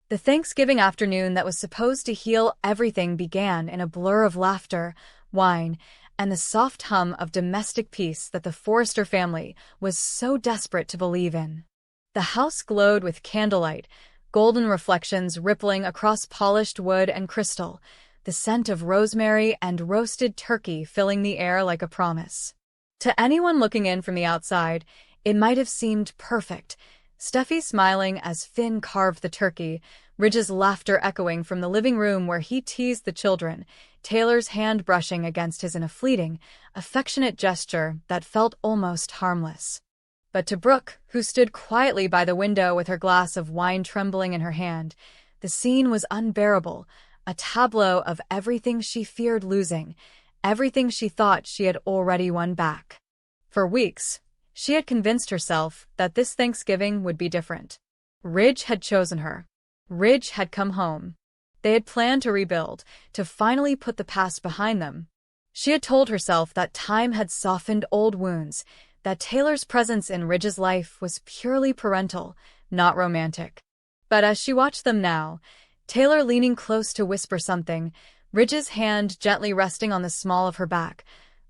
The Thanksgiving afternoon that was supposed to heal everything began in a blur of laughter, wine, and the soft hum of domestic peace that the Forrester family was so desperate to believe in. The house glowed with candlelight, golden reflections rippling across polished wood and crystal, the scent of rosemary and roasted turkey filling the air like a promise. To anyone looking in from the outside, it might have seemed perfect, Steffi smiling as Finn carved the turkey, Ridge's laughter echoing from the living room where he teased the children, Taylor's hand brushing against his in a fleeting, affectionate gesture that felt almost harmless. But to Brooke, who stood quietly by the window with her glass of wine trembling in her hand, the scene was unbearable, a tableau of everything she feared losing, everything she thought she had already won back. For weeks, she had convinced herself that this Thanksgiving would be different. Ridge had chosen her. Ridge had come home. They had planned to rebuild, to finally put the past behind them. She had told herself that time had softened old wounds, that Taylor's presence in Ridge's life was purely parental, not romantic. But as she watched them now, Taylor leaning close to whisper something, Ridge's hand gently resting on the small of her back,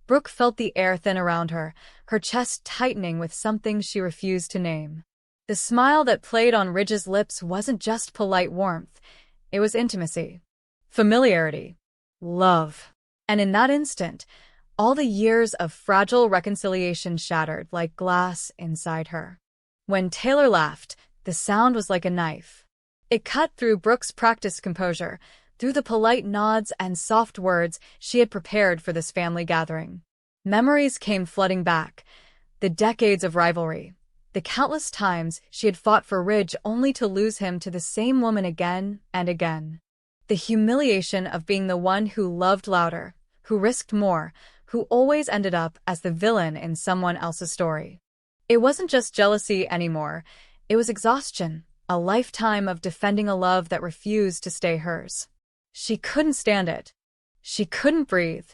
Brooke felt the air thin around her, her chest tightening with something she refused to name. The smile that played on Ridge's lips wasn't just polite warmth, it was intimacy, familiarity, love. And in that instant, all the years of fragile reconciliation shattered like glass inside her. When Taylor laughed, the sound was like a knife. It cut through Brooke's practiced composure, through the polite nods and soft words she had prepared for this family gathering. Memories came flooding back, the decades of rivalry, the countless times she had fought for Ridge only to lose him to the same woman again and again. The humiliation of being the one who loved louder, who risked more, who always ended up as the villain in someone else's story. It wasn't just jealousy anymore, it was exhaustion, a lifetime of defending a love that refused to stay hers. She couldn't stand it. She couldn't breathe.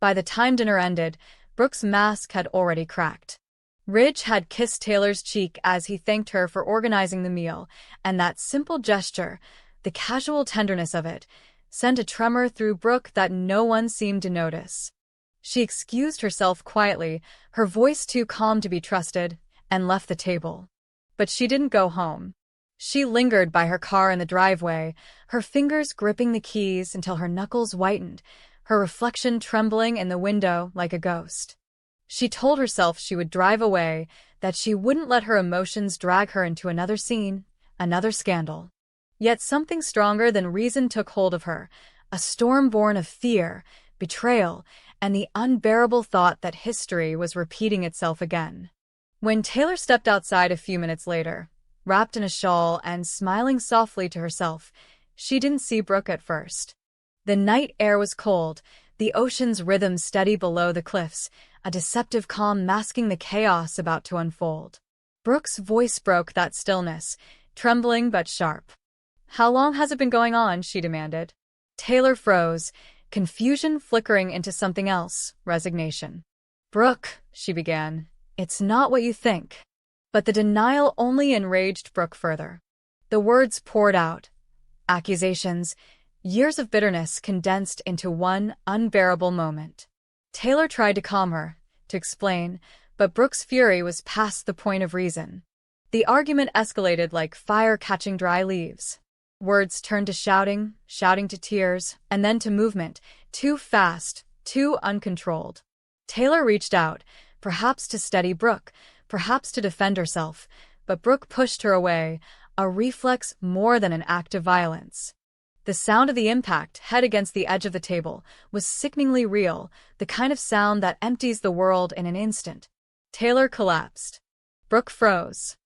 By the time dinner ended, Brooke's mask had already cracked. Ridge had kissed Taylor's cheek as he thanked her for organizing the meal, and that simple gesture, the casual tenderness of it, sent a tremor through Brooke that no one seemed to notice. She excused herself quietly, her voice too calm to be trusted, and left the table. But she didn't go home. She lingered by her car in the driveway, her fingers gripping the keys until her knuckles whitened, her reflection trembling in the window like a ghost. She told herself she would drive away, that she wouldn't let her emotions drag her into another scene, another scandal. Yet something stronger than reason took hold of her, a storm born of fear, betrayal, and the unbearable thought that history was repeating itself again. When Taylor stepped outside a few minutes later, wrapped in a shawl and smiling softly to herself, she didn't see Brooke at first. The night air was cold, the ocean's rhythm steady below the cliffs, a deceptive calm masking the chaos about to unfold. Brooke's voice broke that stillness, trembling but sharp. "How long has it been going on?" she demanded. Taylor froze, confusion flickering into something else, resignation. "Brooke," she began, "it's not what you think." But the denial only enraged Brooke further. The words poured out. Accusations, years of bitterness condensed into one unbearable moment. Taylor tried to calm her, to explain, but Brooke's fury was past the point of reason. The argument escalated like fire catching dry leaves. Words turned to shouting, shouting to tears, and then to movement, too fast, too uncontrolled. Taylor reached out, perhaps to steady Brooke, perhaps to defend herself, but Brooke pushed her away, a reflex more than an act of violence. The sound of the impact, head against the edge of the table, was sickeningly real, the kind of sound that empties the world in an instant. Taylor collapsed. Brooke froze.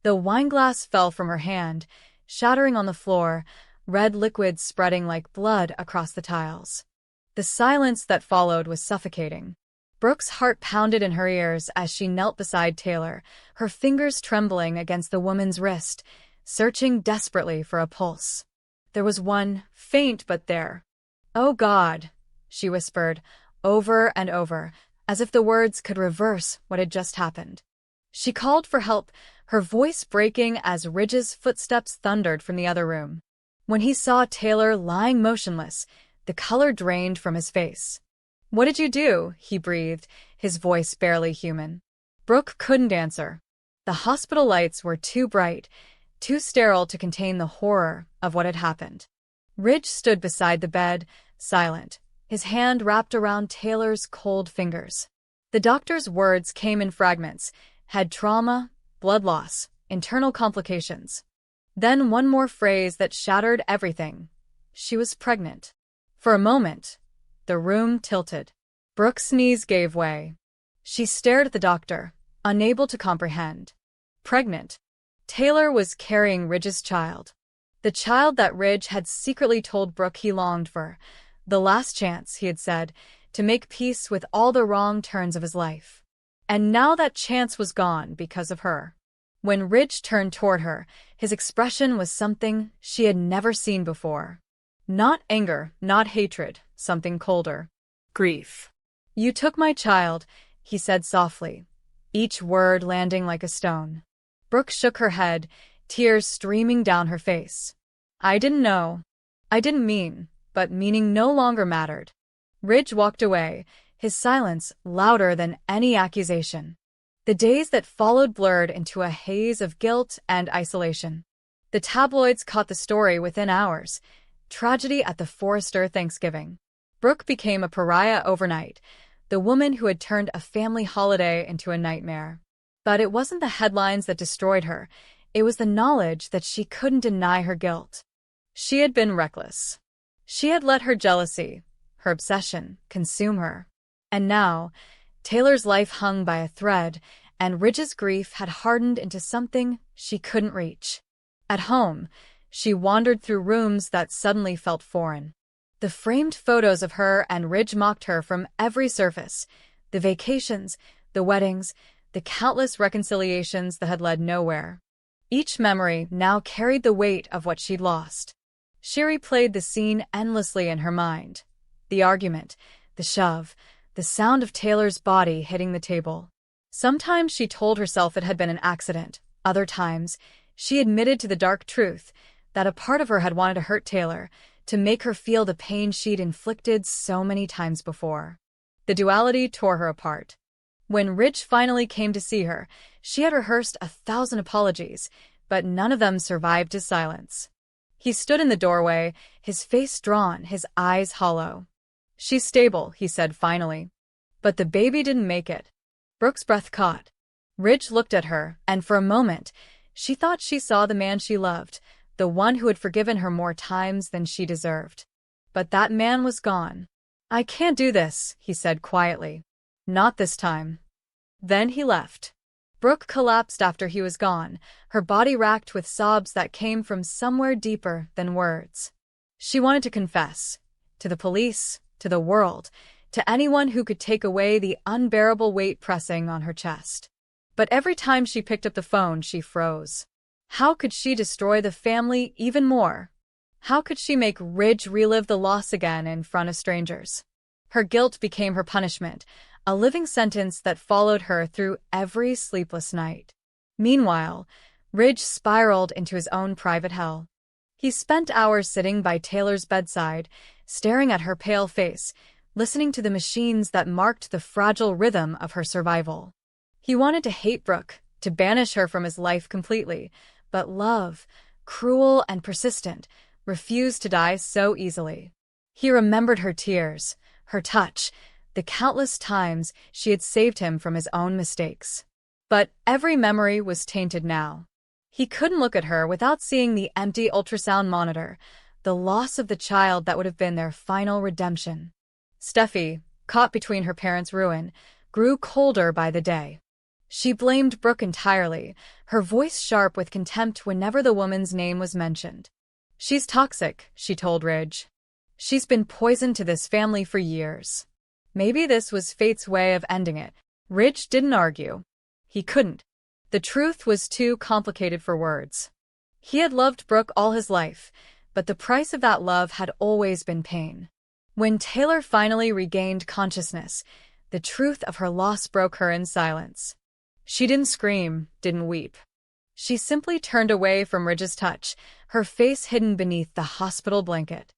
The wineglass fell from her hand, shattering on the floor, red liquid spreading like blood across the tiles. The silence that followed was suffocating. Brooke's heart pounded in her ears as she knelt beside Taylor, her fingers trembling against the woman's wrist, searching desperately for a pulse. There was one, faint but there. "Oh God," she whispered, over and over, as if the words could reverse what had just happened. She called for help, her voice breaking as Ridge's footsteps thundered from the other room. When he saw Taylor lying motionless, the color drained from his face. "What did you do?" he breathed, his voice barely human. Brooke couldn't answer. The hospital lights were too bright, too sterile to contain the horror of what had happened. Ridge stood beside the bed, silent, his hand wrapped around Taylor's cold fingers. The doctor's words came in fragments: head trauma, blood loss, internal complications. Then one more phrase that shattered everything. She was pregnant. For a moment, the room tilted. Brooke's knees gave way. She stared at the doctor, unable to comprehend. Pregnant. Taylor was carrying Ridge's child. The child that Ridge had secretly told Brooke he longed for. The last chance, he had said, to make peace with all the wrong turns of his life. And now that chance was gone because of her. When Ridge turned toward her, his expression was something she had never seen before. Not anger, not hatred, something colder. Grief. "You took my child," he said softly, each word landing like a stone. Brooke shook her head, tears streaming down her face. "I didn't know. I didn't mean," but meaning no longer mattered. Ridge walked away, his silence louder than any accusation. The days that followed blurred into a haze of guilt and isolation. The tabloids caught the story within hours. Tragedy at the Forrester Thanksgiving. Brooke became a pariah overnight, the woman who had turned a family holiday into a nightmare. But it wasn't the headlines that destroyed her. It was the knowledge that she couldn't deny her guilt. She had been reckless. She had let her jealousy, her obsession, consume her. And now, Taylor's life hung by a thread, and Ridge's grief had hardened into something she couldn't reach. At home, she wandered through rooms that suddenly felt foreign. The framed photos of her and Ridge mocked her from every surface. The vacations, the weddings, the countless reconciliations that had led nowhere. Each memory now carried the weight of what she'd lost. She replayed the scene endlessly in her mind. The argument, the shove, the sound of Taylor's body hitting the table. Sometimes she told herself it had been an accident. Other times, she admitted to the dark truth that a part of her had wanted to hurt Taylor, to make her feel the pain she'd inflicted so many times before. The duality tore her apart. When Ridge finally came to see her, she had rehearsed 1,000 apologies, but none of them survived his silence. He stood in the doorway, his face drawn, his eyes hollow. "She's stable," he said finally. "But the baby didn't make it." Brooke's breath caught. Ridge looked at her, and for a moment, she thought she saw the man she loved, the one who had forgiven her more times than she deserved. But that man was gone. "I can't do this," he said quietly. "Not this time." Then he left. Brooke collapsed after he was gone, her body racked with sobs that came from somewhere deeper than words. She wanted to confess. To the police, to the world, to anyone who could take away the unbearable weight pressing on her chest. But every time she picked up the phone, she froze. How could she destroy the family even more? How could she make Ridge relive the loss again in front of strangers? Her guilt became her punishment, a living sentence that followed her through every sleepless night. Meanwhile, Ridge spiraled into his own private hell. He spent hours sitting by Taylor's bedside, staring at her pale face, listening to the machines that marked the fragile rhythm of her survival. He wanted to hate Brooke, to banish her from his life completely, but love, cruel and persistent, refused to die so easily. He remembered her tears, her touch, the countless times she had saved him from his own mistakes. But every memory was tainted now. He couldn't look at her without seeing the empty ultrasound monitor, the loss of the child that would have been their final redemption. Steffi, caught between her parents' ruin, grew colder by the day. She blamed Brooke entirely, her voice sharp with contempt whenever the woman's name was mentioned. "She's toxic," she told Ridge. "She's been poison to this family for years." Maybe this was fate's way of ending it. Ridge didn't argue. He couldn't. The truth was too complicated for words. He had loved Brooke all his life, but the price of that love had always been pain. When Taylor finally regained consciousness, the truth of her loss broke her in silence. She didn't scream, didn't weep. She simply turned away from Ridge's touch, her face hidden beneath the hospital blanket.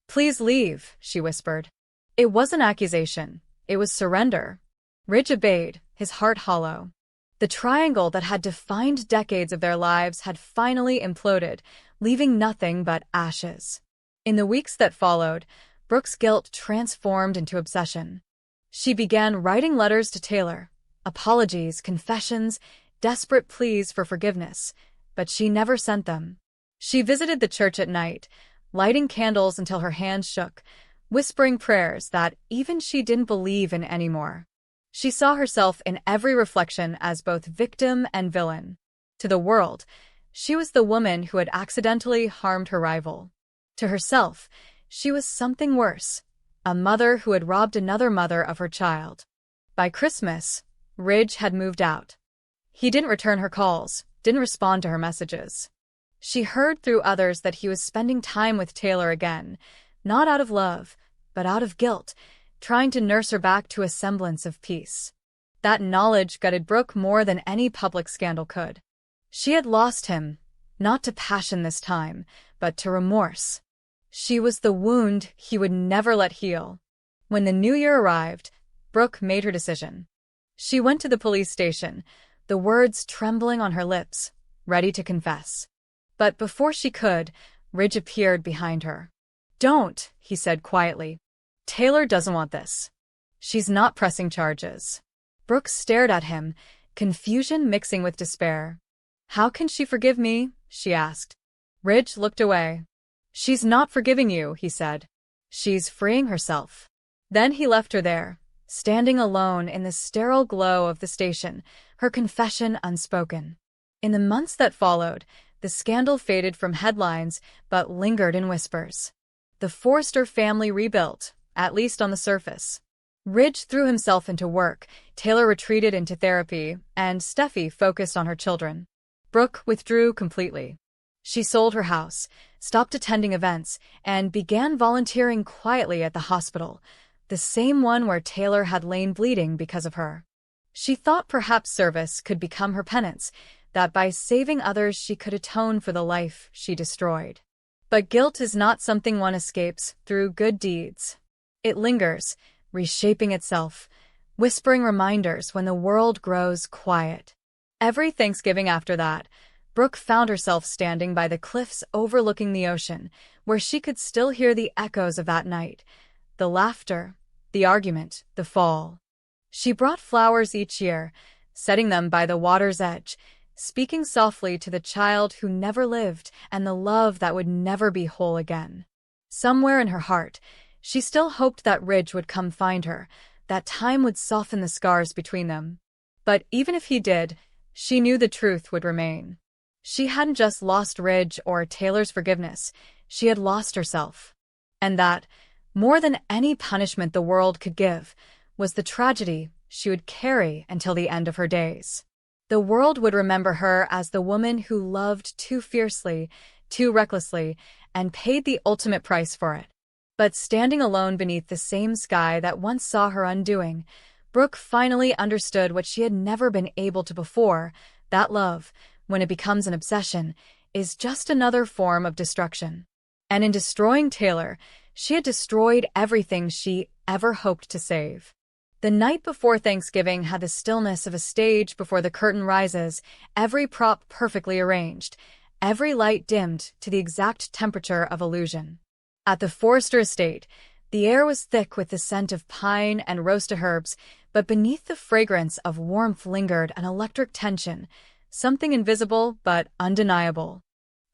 "Please leave," she whispered. It wasn't accusation. It was surrender. Ridge obeyed, his heart hollow. The triangle that had defined decades of their lives had finally imploded, leaving nothing but ashes. In the weeks that followed, Brooke's guilt transformed into obsession. She began writing letters to Taylor, apologies, confessions, desperate pleas for forgiveness, but she never sent them. She visited the church at night, lighting candles until her hands shook, whispering prayers that even she didn't believe in anymore. She saw herself in every reflection as both victim and villain. To the world, she was the woman who had accidentally harmed her rival. To herself, she was something worse, a mother who had robbed another mother of her child. By Christmas, Ridge had moved out. He didn't return her calls, didn't respond to her messages. She heard through others that he was spending time with Taylor again, not out of love, but out of guilt, trying to nurse her back to a semblance of peace. That knowledge gutted Brooke more than any public scandal could. She had lost him, not to passion this time, but to remorse. She was the wound he would never let heal. When the new year arrived, Brooke made her decision. She went to the police station, the words trembling on her lips, ready to confess. But before she could, Ridge appeared behind her. "Don't," he said quietly. "Taylor doesn't want this. She's not pressing charges." Brooke stared at him, confusion mixing with despair. "How can she forgive me?" she asked. Ridge looked away. "She's not forgiving you," he said. "She's freeing herself." Then he left her there, standing alone in the sterile glow of the station, her confession unspoken. In the months that followed, the scandal faded from headlines but lingered in whispers. The Forrester family rebuilt, at least on the surface. Ridge threw himself into work, Taylor retreated into therapy, and Steffi focused on her children. Brooke withdrew completely. She sold her house, stopped attending events, and began volunteering quietly at the hospital, the same one where Taylor had lain bleeding because of her. She thought perhaps service could become her penance, that by saving others she could atone for the life she destroyed. But guilt is not something one escapes through good deeds. It lingers, reshaping itself, whispering reminders when the world grows quiet. Every Thanksgiving after that, Brooke found herself standing by the cliffs overlooking the ocean, where she could still hear the echoes of that night, the laughter, the argument, the fall. She brought flowers each year, setting them by the water's edge, speaking softly to the child who never lived and the love that would never be whole again. Somewhere in her heart, she still hoped that Ridge would come find her, that time would soften the scars between them. But even if he did, she knew the truth would remain. She hadn't just lost Ridge or Taylor's forgiveness, she had lost herself. And that, more than any punishment the world could give, was the tragedy she would carry until the end of her days. The world would remember her as the woman who loved too fiercely, too recklessly, and paid the ultimate price for it. But standing alone beneath the same sky that once saw her undoing, Brooke finally understood what she had never been able to before, that love, when it becomes an obsession, is just another form of destruction. And in destroying Taylor, she had destroyed everything she ever hoped to save. The night before Thanksgiving had the stillness of a stage before the curtain rises, every prop perfectly arranged, every light dimmed to the exact temperature of illusion. At the Forrester estate, the air was thick with the scent of pine and roast herbs, but beneath the fragrance of warmth lingered an electric tension, something invisible but undeniable.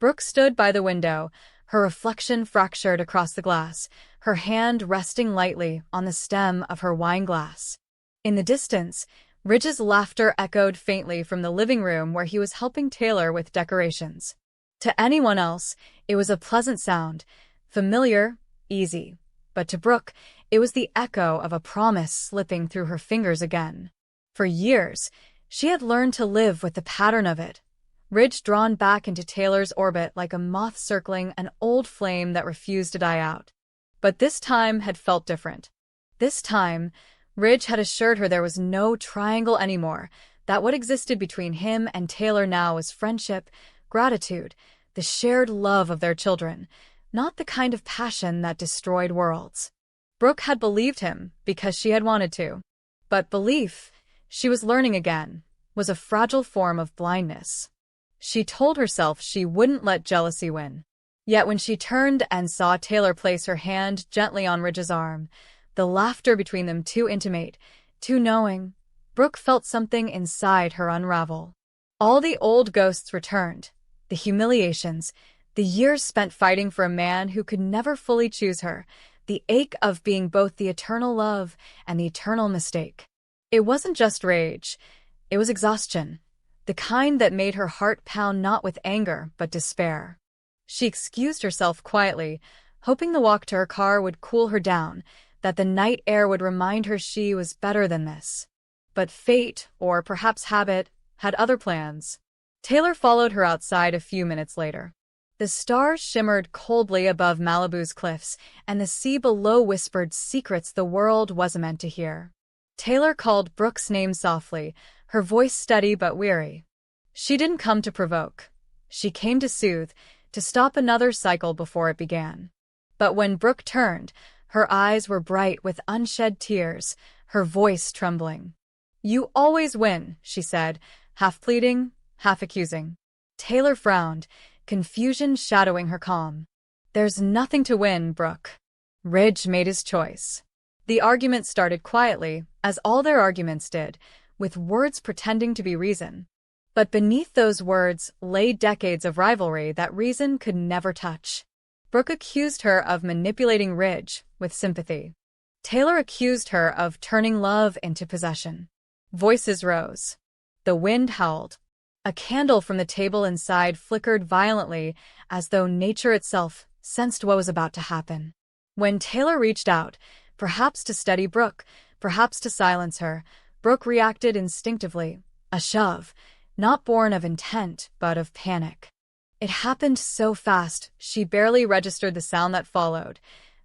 Brooke stood by the window, her reflection fractured across the glass, her hand resting lightly on the stem of her wine glass. In the distance, Ridge's laughter echoed faintly from the living room where he was helping Taylor with decorations. To anyone else, it was a pleasant sound, familiar, easy. But to Brooke, it was the echo of a promise slipping through her fingers again. For years, she had learned to live with the pattern of it. Ridge drawn back into Taylor's orbit like a moth circling an old flame that refused to die out. But this time had felt different. This time, Ridge had assured her there was no triangle anymore, that what existed between him and Taylor now was friendship, gratitude, the shared love of their children, not the kind of passion that destroyed worlds. Brooke had believed him because she had wanted to. But belief, she was learning again, was a fragile form of blindness. She told herself she wouldn't let jealousy win. Yet when she turned and saw Taylor place her hand gently on Ridge's arm, the laughter between them too intimate, too knowing, Brooke felt something inside her unravel. All the old ghosts returned, the humiliations, the years spent fighting for a man who could never fully choose her, the ache of being both the eternal love and the eternal mistake. It wasn't just rage, it was exhaustion, the kind that made her heart pound not with anger but despair. She excused herself quietly, hoping the walk to her car would cool her down, that the night air would remind her she was better than this. But fate, or perhaps habit, had other plans. Taylor followed her outside a few minutes later. The stars shimmered coldly above Malibu's cliffs, and the sea below whispered secrets the world wasn't meant to hear. Taylor called Brooke's name softly, her voice steady but weary. She didn't come to provoke. She came to soothe, to stop another cycle before it began. But when Brooke turned, her eyes were bright with unshed tears, her voice trembling. "You always win," she said, half pleading, half accusing. Taylor frowned, confusion shadowing her calm. "There's nothing to win, Brooke." Ridge made his choice. The argument started quietly, as all their arguments did, with words pretending to be reason. But beneath those words lay decades of rivalry that reason could never touch. Brooke accused her of manipulating Ridge with sympathy. Taylor accused her of turning love into possession. Voices rose. The wind howled. A candle from the table inside flickered violently, as though nature itself sensed what was about to happen. When Taylor reached out, perhaps to steady Brooke, perhaps to silence her, Brooke reacted instinctively, a shove, not born of intent but of panic. It happened so fast, she barely registered the sound that followed,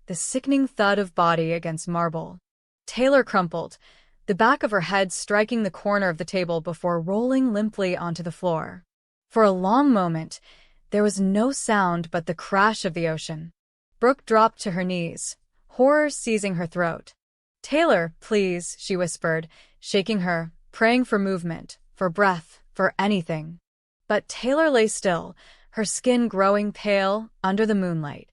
the sickening thud of body against marble. Taylor crumpled, the back of her head striking the corner of the table before rolling limply onto the floor. For a long moment, there was no sound but the crash of the ocean. Brooke dropped to her knees, horror seizing her throat. "Taylor, please," she whispered, shaking her, praying for movement, for breath, for anything. But Taylor lay still, her skin growing pale under the moonlight.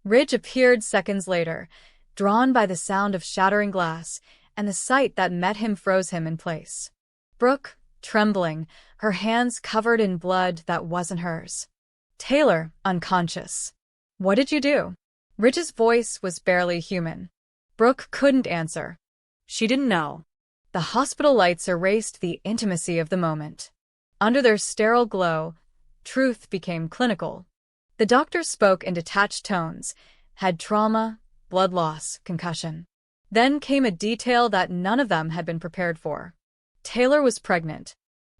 Ridge appeared seconds later, drawn by the sound of shattering glass, and the sight that met him froze him in place. Brooke, trembling, her hands covered in blood that wasn't hers. Taylor, unconscious. "What did you do?" Ridge's voice was barely human. Brooke couldn't answer. She didn't know. The hospital lights erased the intimacy of the moment. Under their sterile glow, truth became clinical. The doctor spoke in detached tones, had trauma, blood loss, concussion. Then came a detail that none of them had been prepared for. Taylor was pregnant.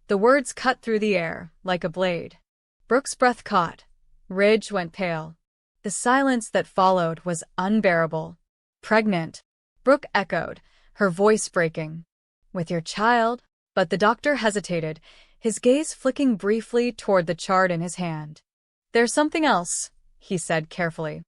The words cut through the air, like a blade. Brooke's breath caught. Ridge went pale. The silence that followed was unbearable. "Pregnant," Brooke echoed, her voice breaking. "With your child?" But the doctor hesitated, his gaze flicking briefly toward the chart in his hand. "There's something else," he said carefully.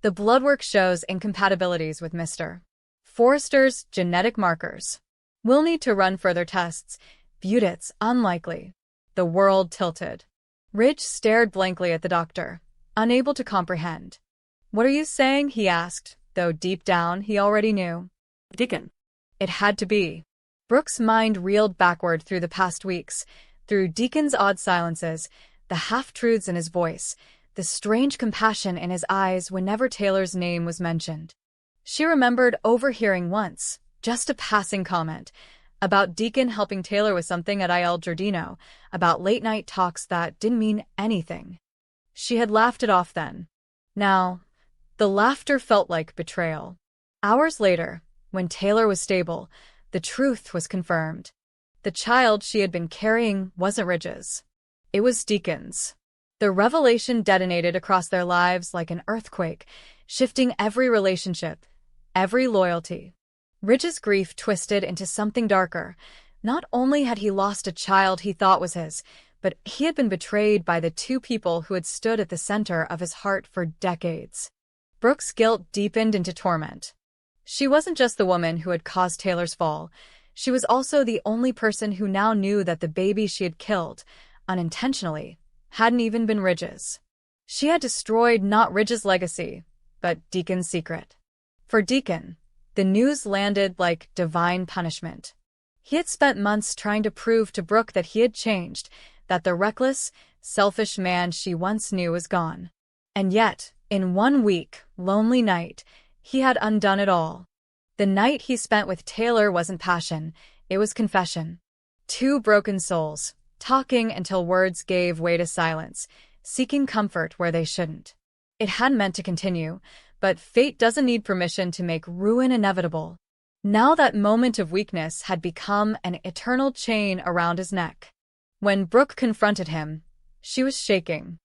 "The bloodwork shows incompatibilities with Mr. Forrester's genetic markers. We'll need to run further tests, but it's unlikely." The world tilted. Ridge stared blankly at the doctor, unable to comprehend. "What are you saying?" he asked, though deep down he already knew. "Deacon." It had to be. Brooke's mind reeled backward through the past weeks, through Deacon's odd silences, the half-truths in his voice, the strange compassion in his eyes whenever Taylor's name was mentioned. She remembered overhearing once, just a passing comment, about Deacon helping Taylor with something at Il Giardino, about late-night talks that didn't mean anything. She had laughed it off then. Now, the laughter felt like betrayal. Hours later, when Taylor was stable, the truth was confirmed. The child she had been carrying wasn't Ridge's. It was Deacon's. The revelation detonated across their lives like an earthquake, shifting every relationship, every loyalty. Ridge's grief twisted into something darker, Not only had he lost a child he thought was his, but he had been betrayed by the two people who had stood at the center of his heart for decades. Brooke's guilt deepened into torment. She wasn't just the woman who had caused Taylor's fall. She was also the only person who now knew that the baby she had killed, unintentionally, hadn't even been Ridge's. She had destroyed not Ridge's legacy, but Deacon's secret. For Deacon, the news landed like divine punishment. He had spent months trying to prove to Brooke that he had changed, that the reckless, selfish man she once knew was gone. And yet, in one week, lonely night, he had undone it all. The night he spent with Taylor wasn't passion, it was confession. Two broken souls, talking until words gave way to silence, seeking comfort where they shouldn't. It hadn't meant to continue, but fate doesn't need permission to make ruin inevitable. Now that moment of weakness had become an eternal chain around his neck. When Brooke confronted him, she was shaking.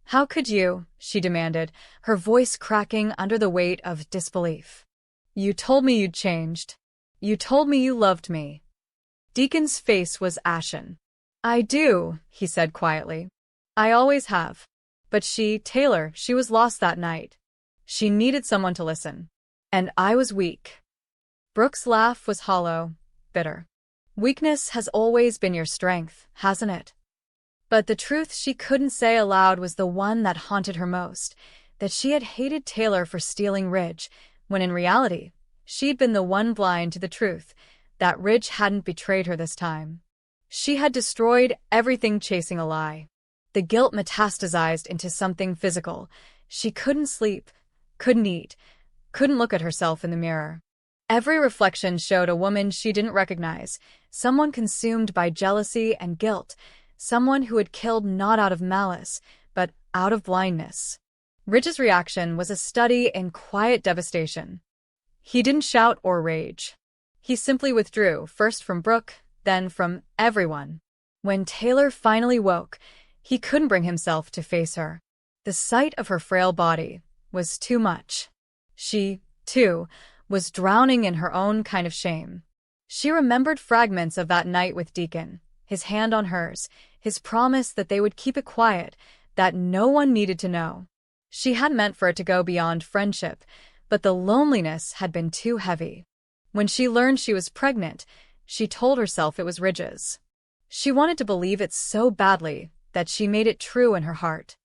"How could you?" she demanded, her voice cracking under the weight of disbelief. "You told me you'd changed. You told me you loved me." Deacon's face was ashen. "I do," he said quietly. "I always have. But Taylor, she was lost that night. She needed someone to listen. And I was weak." Brooke's laugh was hollow, bitter. "Weakness has always been your strength, hasn't it?" But the truth she couldn't say aloud was the one that haunted her most, that she had hated Taylor for stealing Ridge, when in reality, she'd been the one blind to the truth, that Ridge hadn't betrayed her this time. She had destroyed everything chasing a lie. The guilt metastasized into something physical. She couldn't sleep, couldn't eat, couldn't look at herself in the mirror. Every reflection showed a woman she didn't recognize, someone consumed by jealousy and guilt, someone who had killed not out of malice, but out of blindness. Ridge's reaction was a study in quiet devastation. He didn't shout or rage. He simply withdrew, first from Brooke, then from everyone. When Taylor finally woke, he couldn't bring himself to face her. The sight of her frail body was too much. She, too, was drowning in her own kind of shame. She remembered fragments of that night with Deacon, his hand on hers, his promise that they would keep it quiet, that no one needed to know. She hadn't meant for it to go beyond friendship, but the loneliness had been too heavy. When she learned she was pregnant, she told herself it was Ridge's. She wanted to believe it so badly that she made it true in her heart.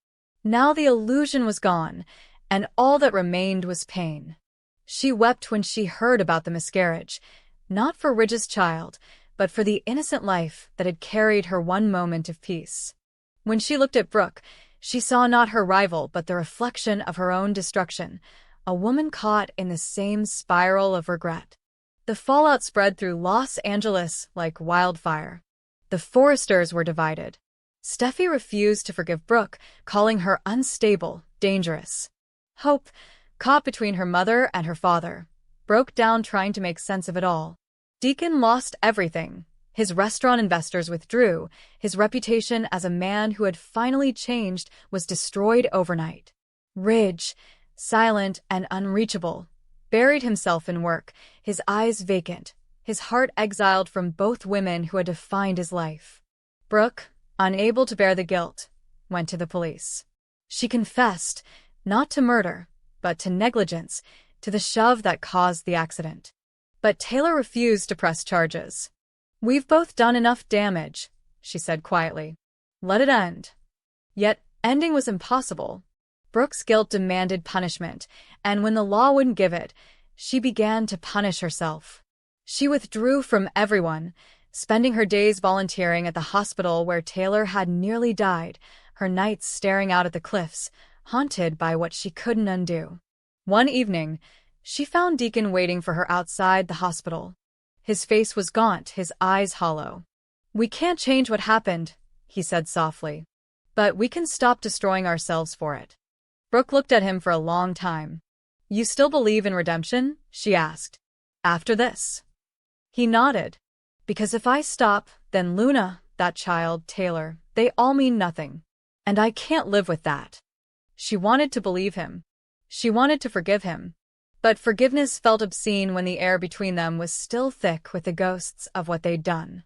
Now the illusion was gone, and all that remained was pain. She wept when she heard about the miscarriage, not for Ridge's child, but for the innocent life that had carried her one moment of peace. When she looked at Brooke, she saw not her rival but the reflection of her own destruction, a woman caught in the same spiral of regret. The fallout spread through Los Angeles like wildfire. The Forresters were divided. Steffi refused to forgive Brooke, calling her unstable, dangerous. Hope, caught between her mother and her father, broke down trying to make sense of it all. Deacon lost everything. His restaurant investors withdrew. His reputation as a man who had finally changed was destroyed overnight. Ridge, silent and unreachable, buried himself in work, his eyes vacant, his heart exiled from both women who had defined his life. Brooke, unable to bear the guilt, went to the police. She confessed, not to murder, but to negligence, to the shove that caused the accident. But Taylor refused to press charges. "We've both done enough damage," she said quietly. "Let it end." Yet ending was impossible. Brooke's guilt demanded punishment, and when the law wouldn't give it, she began to punish herself. She withdrew from everyone, spending her days volunteering at the hospital where Taylor had nearly died, her nights staring out at the cliffs, haunted by what she couldn't undo. One evening, she found Deacon waiting for her outside the hospital. His face was gaunt, his eyes hollow. "We can't change what happened," he said softly. "But we can stop destroying ourselves for it." Brooke looked at him for a long time. "You still believe in redemption?" she asked. "After this?" He nodded. "Because if I stop, then Luna, that child, Taylor, they all mean nothing. And I can't live with that." She wanted to believe him. She wanted to forgive him. But forgiveness felt obscene when the air between them was still thick with the ghosts of what they'd done.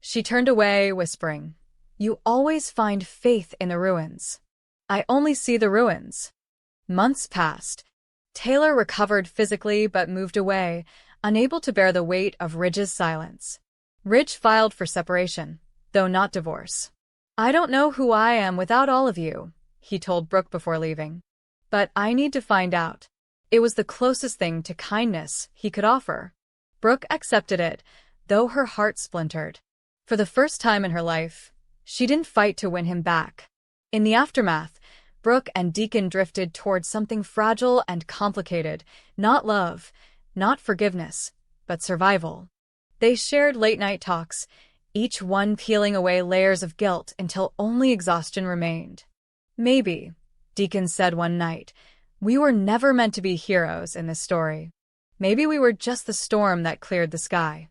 She turned away, whispering, "You always find faith in the ruins." "I only see the ruins." Months passed. Taylor recovered physically but moved away, unable to bear the weight of Ridge's silence. Ridge filed for separation, though not divorce. "I don't know who I am without all of you," he told Brooke before leaving. "But I need to find out." It was the closest thing to kindness he could offer. Brooke accepted it, though her heart splintered. For the first time in her life, she didn't fight to win him back. In the aftermath, Brooke and Deacon drifted toward something fragile and complicated, not love, not forgiveness, but survival. They shared late-night talks, each one peeling away layers of guilt until only exhaustion remained. "Maybe," Deacon said one night, "we were never meant to be heroes in this story. Maybe we were just the storm that cleared the sky."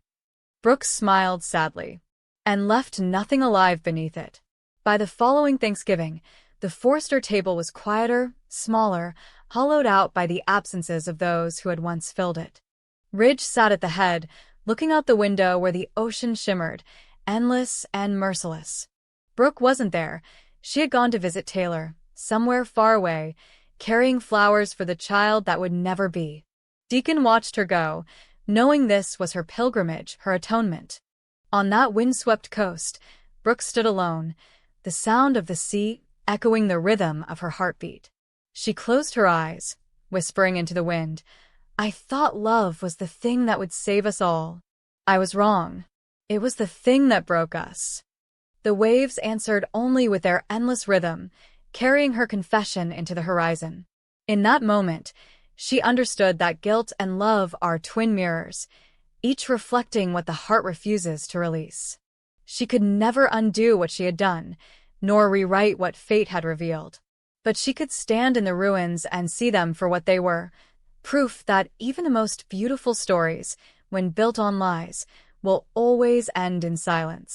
Brooke smiled sadly, and left nothing alive beneath it. By the following Thanksgiving, the Forster table was quieter, smaller, hollowed out by the absences of those who had once filled it. Ridge sat at the head, looking out the window where the ocean shimmered, endless and merciless. Brooke wasn't there. She had gone to visit Taylor, somewhere far away, carrying flowers for the child that would never be. Deacon watched her go, knowing this was her pilgrimage, her atonement. On that windswept coast, Brooke stood alone, the sound of the sea echoing the rhythm of her heartbeat. She closed her eyes, whispering into the wind, "I thought love was the thing that would save us all. I was wrong. It was the thing that broke us." The waves answered only with their endless rhythm, carrying her confession into the horizon. In that moment, she understood that guilt and love are twin mirrors, each reflecting what the heart refuses to release. She could never undo what she had done, nor rewrite what fate had revealed. But she could stand in the ruins and see them for what they were, proof that even the most beautiful stories, when built on lies, will always end in silence.